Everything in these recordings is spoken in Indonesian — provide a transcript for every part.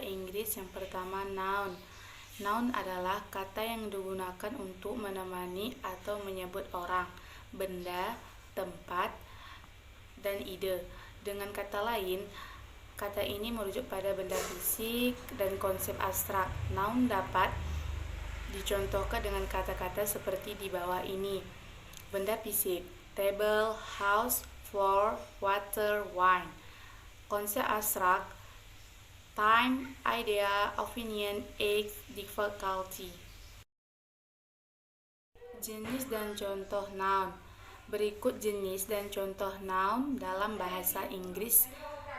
Inggris yang pertama, noun. Noun adalah kata yang digunakan untuk menemani atau menyebut orang, benda, tempat, dan ide. Dengan kata lain, kata ini merujuk pada benda fisik dan konsep abstrak. Noun dapat dicontohkan dengan kata-kata seperti di bawah ini. Benda fisik: table, house, floor, water, wine. Konsep abstrak: time, idea, opinion, age, difficulty. Jenis dan contoh noun. Berikut jenis dan contoh noun dalam bahasa Inggris.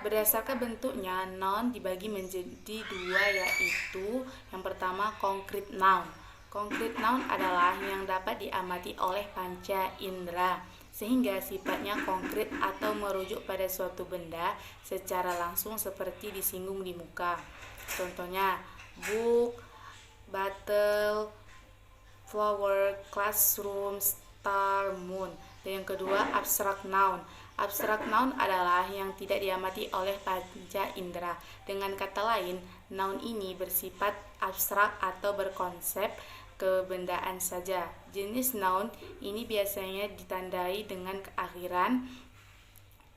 Berdasarkan bentuknya, noun dibagi menjadi dua, yaitu yang pertama, concrete noun. Concrete noun adalah yang dapat diamati oleh panca indera, sehingga sifatnya konkret atau merujuk pada suatu benda secara langsung seperti disinggung di muka. Contohnya, book, bottle, flower, classroom, star, moon. Dan yang kedua, abstract noun. Abstract noun adalah yang tidak diamati oleh panca indera. Dengan kata lain, noun ini bersifat abstrak atau berkonsep kebendaan saja. Jenis noun ini biasanya ditandai dengan keakhiran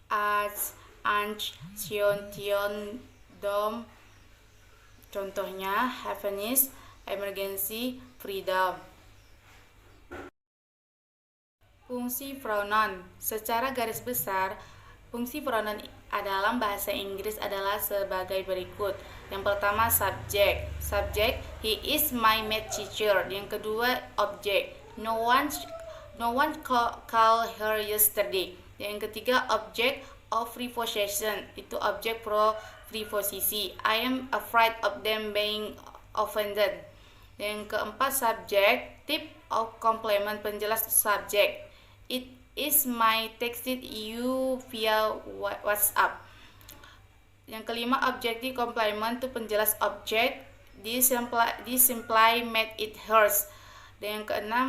as, anch, sion, tion, dom. Contohnya happiness, emergency, freedom. Fungsi pronoun. Secara garis besar, fungsi pronoun dalam bahasa Inggris adalah sebagai berikut. Yang pertama, subject. Subject, he is my math teacher. Yang kedua, object. No one called her yesterday. Yang ketiga, object of preposition. Itu objek preposisi. I am afraid of them being offended. Yang keempat, subjective of complement, penjelas subjek. It is my texted you via WhatsApp. Yang kelima, objective complement itu penjelas objek. This imply made it hers. Dan yang keenam,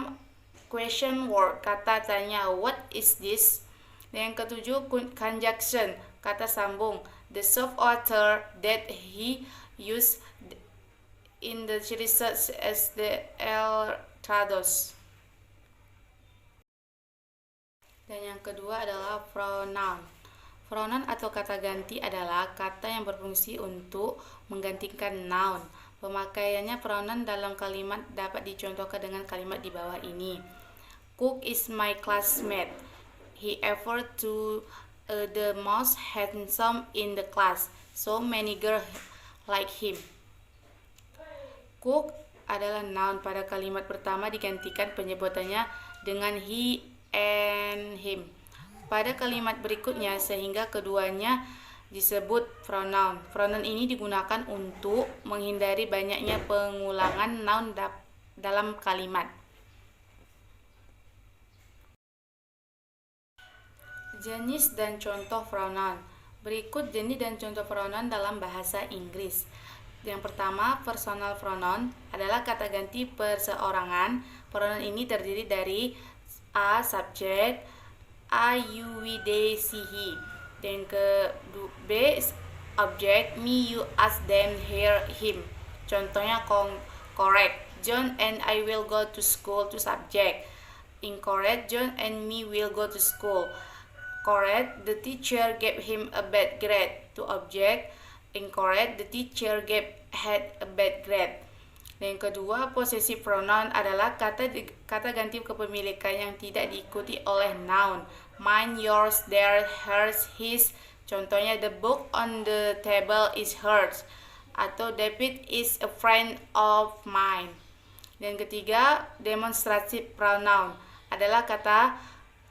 question word, kata tanya, what is this? Dan yang ketujuh, conjunction, kata sambung. The soft water that he used in the research as the Trados. Dan yang kedua adalah pronoun. Pronoun atau kata ganti adalah kata yang berfungsi untuk menggantikan noun. Pemakaiannya pronoun dalam kalimat dapat dicontohkan dengan kalimat di bawah ini. Cook is my classmate. He ever to the most handsome in the class. So many girls like him. Cook adalah noun. Pada kalimat pertama digantikan penyebutannya dengan he and him. Pada kalimat berikutnya sehingga keduanya disebut pronoun. Pronoun ini digunakan untuk menghindari banyaknya pengulangan noun dalam kalimat. Jenis dan contoh pronoun. Berikut jenis dan contoh pronoun dalam bahasa Inggris. Yang pertama, personal pronoun adalah kata ganti perseorangan. Pronoun ini terdiri dari a, subjek, I, you, we, they, she, he. Dan ke B, objek, me, you, us, them, her, him. Contohnya correct. John and I will go to school, to subject. Incorrect. John and me will go to school. Correct. The teacher gave him a bad grade, to object. Incorrect. The teacher had a bad grade. Dan yang kedua, possessive pronoun adalah kata ganti kepemilikan yang tidak diikuti oleh noun. Mine, yours, theirs, hers, his. Contohnya, the book on the table is hers. Atau David is a friend of mine. Dan ketiga, demonstrative pronoun adalah kata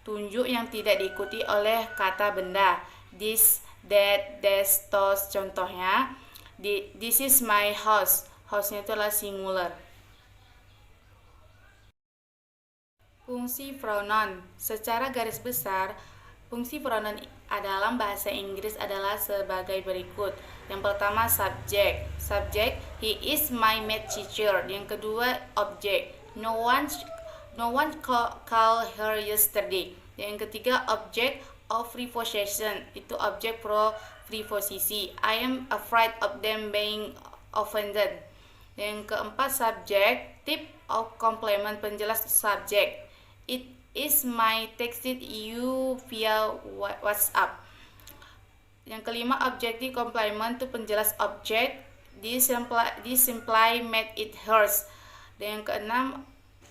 tunjuk yang tidak diikuti oleh kata benda. This, that, this, those. Contohnya, this is my house. House-nya itu adalah singular. Fungsi pronoun. Secara garis besar, fungsi pronoun dalam bahasa Inggris adalah sebagai berikut. Yang pertama, subject. Subject, he is my math teacher. Yang kedua, object. No one called her yesterday. Yang ketiga, object of preposition. Itu objek preposisi. I am afraid of them being offended. Yang keempat, subjective of complement, penjelas subjek. It is my texted you via WhatsApp. Yang kelima, objective complement itu penjelas objek. This imply made it hers. Dan yang keenam,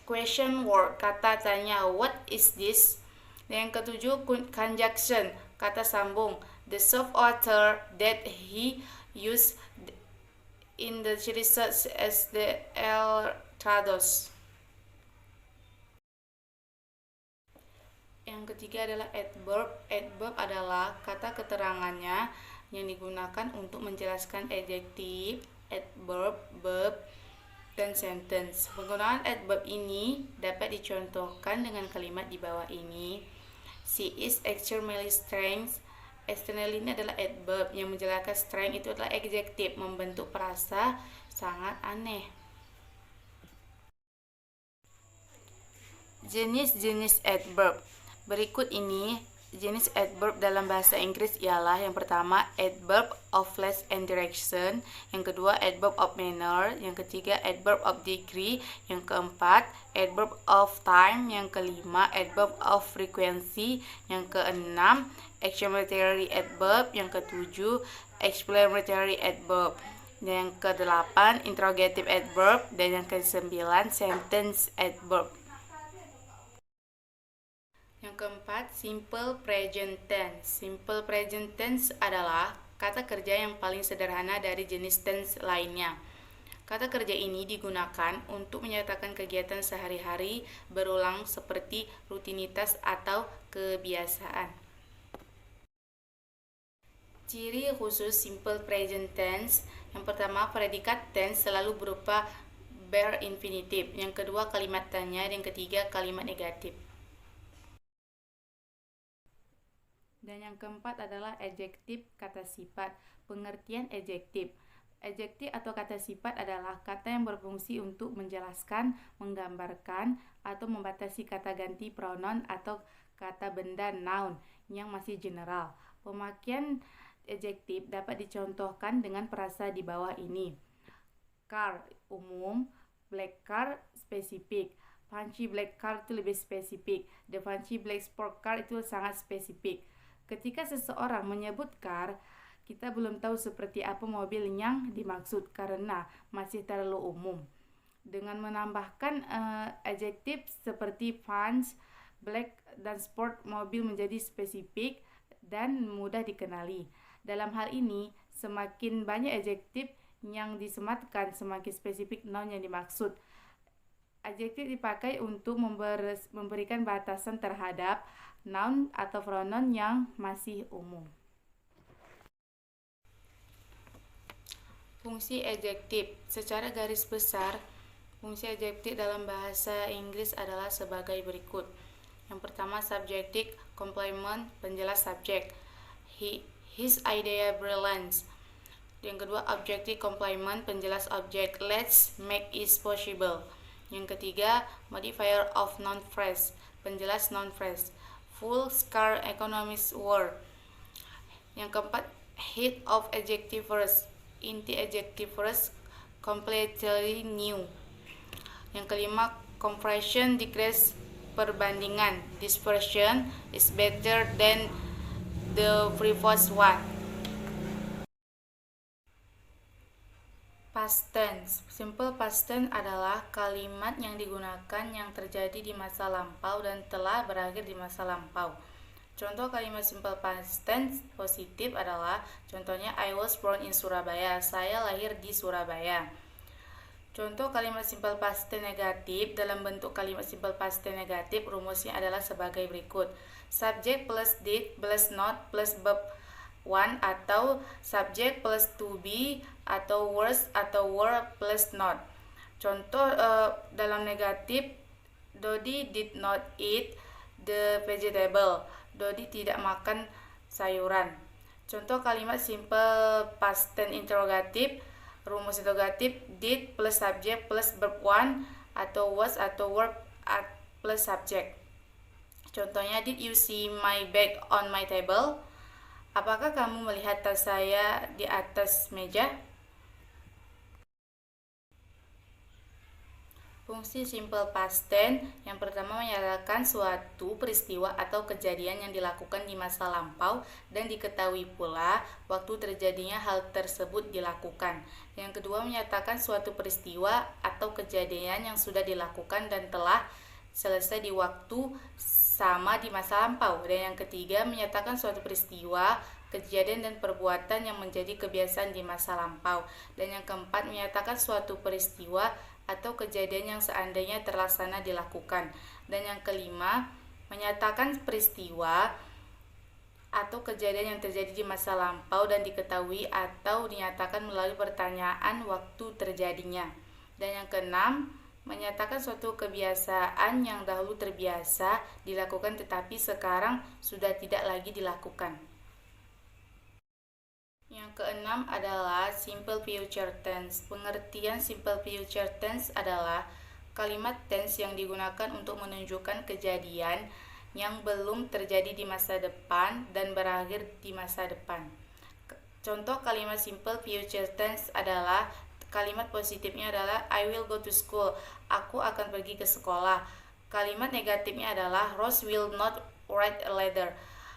question word, kata tanya, what is this? Dan yang ketujuh, conjunction, kata sambung, the soft water that he used in the research as the Trados. Yang ketiga adalah adverb. Adverb adalah kata keterangannya yang digunakan untuk menjelaskan adjektif, adverb, verb, dan sentence. Penggunaan adverb ini dapat dicontohkan dengan kalimat di bawah ini. She is extremely strange. Extremely ini adalah adverb yang menjelaskan strange itu adalah adjektif, membentuk frasa sangat aneh. Jenis-jenis adverb. Berikut ini jenis adverb dalam bahasa Inggris ialah yang pertama adverb of place and direction, yang kedua adverb of manner, yang ketiga adverb of degree, yang keempat adverb of time, yang kelima adverb of frequency, yang keenam exclamatory adverb, yang ketujuh exclamatory adverb, yang kedelapan interrogative adverb, dan yang kesembilan sentence adverb. Yang keempat, simple present tense. Simple present tense adalah kata kerja yang paling sederhana dari jenis tense lainnya. Kata kerja ini digunakan untuk menyatakan kegiatan sehari-hari berulang seperti rutinitas atau kebiasaan. Ciri khusus simple present tense. Yang pertama, predikat tense selalu berupa bare infinitive. Yang kedua, kalimat tanya. Dan yang ketiga, kalimat negatif. Dan yang keempat adalah adjektif, kata sifat. Pengertian adjektif. Adjektif atau kata sifat adalah kata yang berfungsi untuk menjelaskan, menggambarkan, atau membatasi kata ganti pronoun atau kata benda noun yang masih general. Pemakaian adjektif dapat dicontohkan dengan frasa di bawah ini. Car, umum. Black car, spesifik. Punchy black car itu lebih spesifik. The punchy black sport car itu sangat spesifik. Ketika seseorang menyebut car, kita belum tahu seperti apa mobil yang dimaksud karena masih terlalu umum. Dengan menambahkan adjektif seperti punch, black, dan sport, mobil menjadi spesifik dan mudah dikenali. Dalam hal ini, semakin banyak adjektif yang disematkan, semakin spesifik noun yang dimaksud. Adjektif dipakai untuk memberikan batasan terhadap noun atau pronoun yang masih umum. Fungsi adjektif. Secara garis besar, fungsi adjektif dalam bahasa Inggris adalah sebagai berikut. Yang pertama, subjective complement, penjelas subjek. His idea brilliant. Yang kedua, objective complement, penjelas objek. Let's make it possible. Yang ketiga, modifier of noun phrase, penjelas noun phrase. Full scar economics word. Yang keempat, head of adjective first, inti adjective first, completely new. Yang kelima, comparison decrease, perbandingan. This version is better than the previous one. Past tense. Simple past tense adalah kalimat yang digunakan yang terjadi di masa lampau dan telah berakhir di masa lampau. Contoh kalimat simple past tense positif adalah contohnya I was born in Surabaya. Saya lahir di Surabaya. Contoh kalimat simple past tense negatif dalam bentuk kalimat simple past tense negatif rumusnya adalah sebagai berikut. Subject plus did plus not plus verb one, atau subject plus to be, atau was atau were plus not. Contoh dalam negatif, Dodi did not eat the vegetable. Dodi tidak makan sayuran. Contoh kalimat simple past tense interrogatif, rumus interrogatif did plus subject plus verb one, atau was atau were plus subject. Contohnya, did you see my bag on my table? Apakah kamu melihat tas saya di atas meja? Fungsi simple past tense yang pertama menyatakan suatu peristiwa atau kejadian yang dilakukan di masa lampau dan diketahui pula waktu terjadinya hal tersebut dilakukan. Yang kedua menyatakan suatu peristiwa atau kejadian yang sudah dilakukan dan telah selesai di waktu sama di masa lampau. Dan yang ketiga menyatakan suatu peristiwa, kejadian dan perbuatan yang menjadi kebiasaan di masa lampau. Dan yang keempat menyatakan suatu peristiwa atau kejadian yang seandainya terlaksana dilakukan. Dan yang kelima, menyatakan peristiwa atau kejadian yang terjadi di masa lampau dan diketahui atau dinyatakan melalui pertanyaan waktu terjadinya. Dan yang keenam, menyatakan suatu kebiasaan yang dahulu terbiasa dilakukan tetapi sekarang sudah tidak lagi dilakukan. Yang keenam adalah simple future tense. Pengertian simple future tense adalah kalimat tense yang digunakan untuk menunjukkan kejadian yang belum terjadi di masa depan dan berakhir di masa depan. Contoh kalimat simple future tense adalah kalimat positifnya adalah I will go to school. Aku akan pergi ke sekolah. Kalimat negatifnya adalah Rose will not write a letter.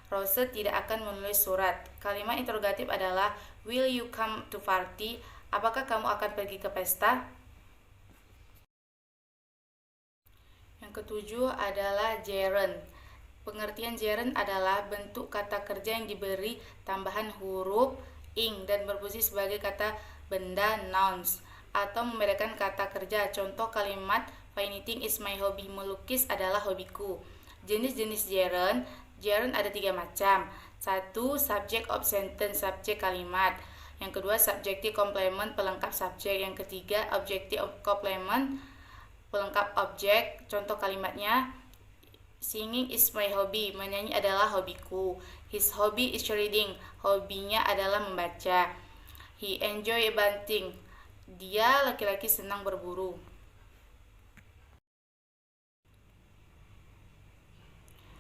Rose tidak akan menulis surat. Kalimat interrogatif adalah will you come to party? Apakah kamu akan pergi ke pesta? Yang ketujuh adalah gerund. Pengertian gerund adalah bentuk kata kerja yang diberi tambahan huruf ing dan berfungsi sebagai kata benda nouns atau membedakan kata kerja. Contoh kalimat painting is my hobby. Melukis adalah hobiku. Jenis-jenis gerund ada 3 macam. 1. Subject of sentence, subjek kalimat. Yang kedua, subjective complement, pelengkap subjek. Yang ketiga, objective complement, pelengkap objek. Contoh kalimatnya, singing is my hobby, menyanyi adalah hobiku. His hobby is reading, hobinya adalah membaca. He enjoy hunting, dia laki-laki senang berburu.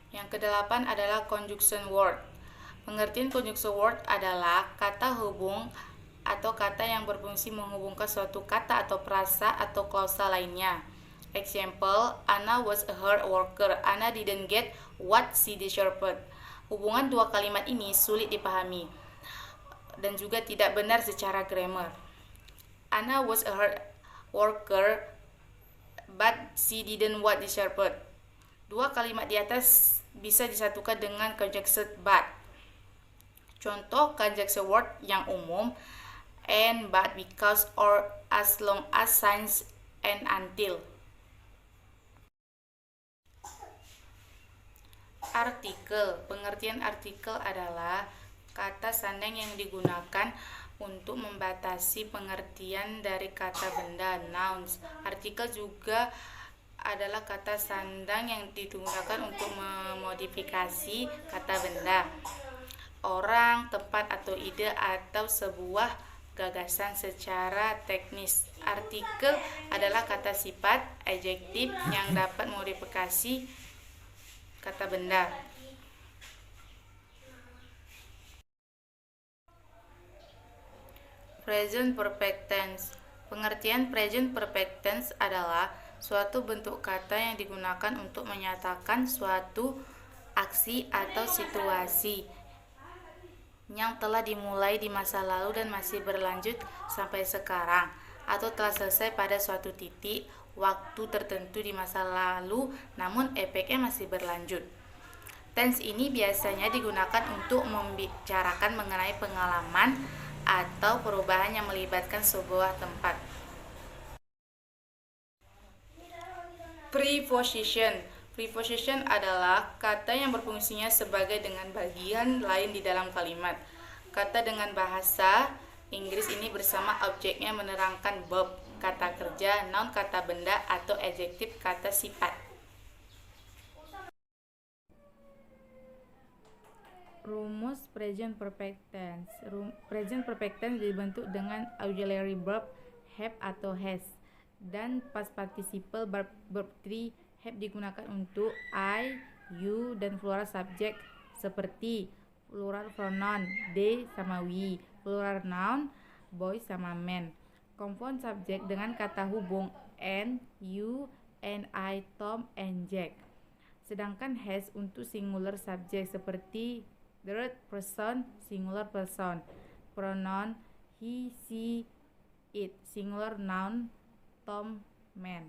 Yang kedelapan adalah conjunction word. Pengertian conjunction word adalah kata hubung atau kata yang berfungsi menghubungkan suatu kata atau frasa atau klausa lainnya. Example, Anna was a hard worker. Anna didn't get what she deserved. Hubungan dua kalimat ini sulit dipahami dan juga tidak benar secara grammar. Anna was a hard worker, but she didn't what deserved. Dua kalimat di atas bisa disatukan dengan conjunction but. Contoh conjunction word yang umum, and, but, because, or, as long as, since, and until. Artikel. Pengertian artikel adalah kata sandang yang digunakan untuk membatasi pengertian dari kata benda nouns. Artikel juga adalah kata sandang yang digunakan untuk memodifikasi kata benda, orang, tempat, atau ide, atau sebuah gagasan secara teknis. Artikel adalah kata sifat adjektif yang dapat memodifikasi kata benda. Present perfect tense. Pengertian present perfect tense adalah suatu bentuk kata yang digunakan untuk menyatakan suatu aksi atau situasi yang telah dimulai di masa lalu dan masih berlanjut sampai sekarang, atau telah selesai pada suatu titik waktu tertentu di masa lalu namun efeknya masih berlanjut. Tense ini biasanya digunakan untuk membicarakan mengenai pengalaman atau perubahan yang melibatkan sebuah tempat. Preposition. Preposition adalah kata yang berfungsinya sebagai dengan bagian lain di dalam kalimat. Kata dengan bahasa Inggris ini bersama objeknya menerangkan verb, kata kerja, noun kata benda, atau adjektif kata sifat. Rumus present perfect tense. Present perfect tense dibentuk dengan auxiliary verb have atau has, dan past participle verb 3 have digunakan untuk I, you, dan plural subject seperti plural pronoun they sama we, plural noun boy sama men. Compound subject dengan kata hubung and, you, and I, Tom, and Jack. Sedangkan has untuk singular subject seperti third person, singular person. Pronoun he, she, it, singular noun Tom, man.